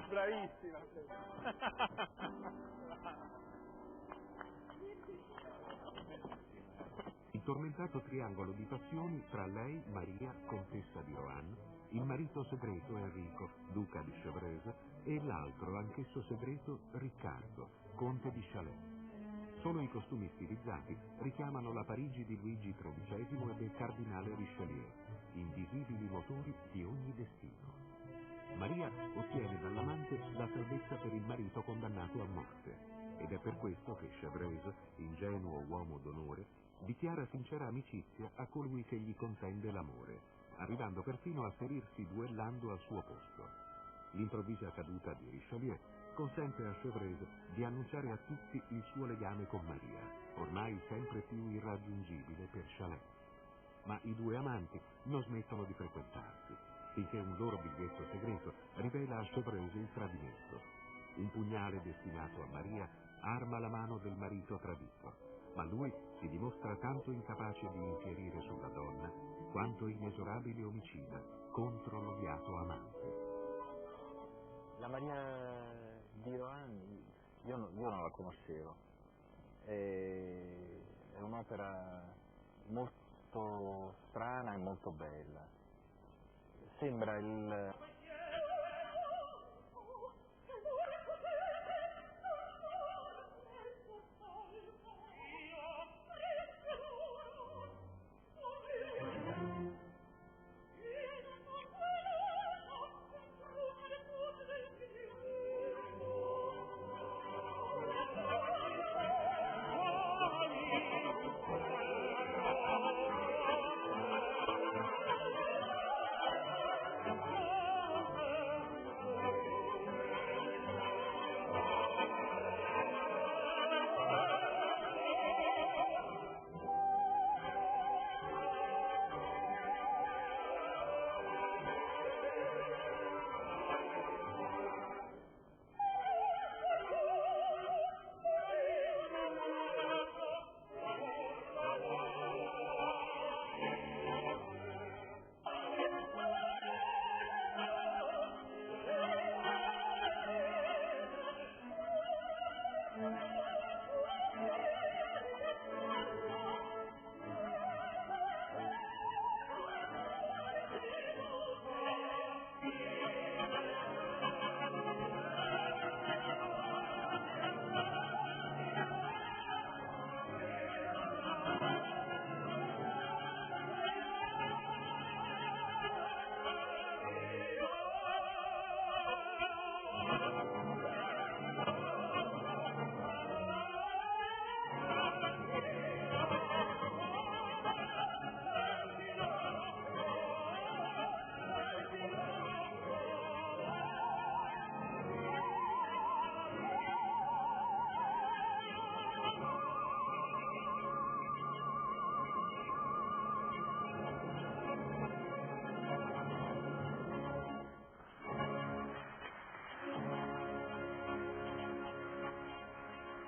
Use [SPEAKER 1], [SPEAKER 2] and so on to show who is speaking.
[SPEAKER 1] Bravissima.
[SPEAKER 2] Il tormentato triangolo di passioni tra lei, Maria, contessa di Rohan, il marito segreto Enrico, duca di Chevreuse, e l'altro, anch'esso segreto, Riccardo, conte di Chalais. Solo i costumi stilizzati richiamano la Parigi di Luigi XIII e del cardinale Richelieu, invisibili motori di ogni destino. Maria ottiene dall'amante la salvezza per il marito condannato a morte, ed è per questo che Chevreuse, ingenuo uomo d'onore, dichiara sincera amicizia a colui che gli contende l'amore, arrivando perfino a ferirsi duellando al suo posto. L'improvvisa caduta di Richelieu consente a Chevreuse di annunciare a tutti il suo legame con Maria, ormai sempre più irraggiungibile per Chalais. Ma i due amanti non smettono di frequentarsi, finché un loro biglietto segreto rivela a Chevreuse il tradimento. Un pugnale destinato a Maria arma la mano del marito tradito, ma lui si dimostra tanto incapace di infierire sulla donna quanto inesorabile omicida contro l'odiato amante.
[SPEAKER 1] La Maria di Rohan io non la conoscevo. È un'opera molto strana e molto bella. Sembra il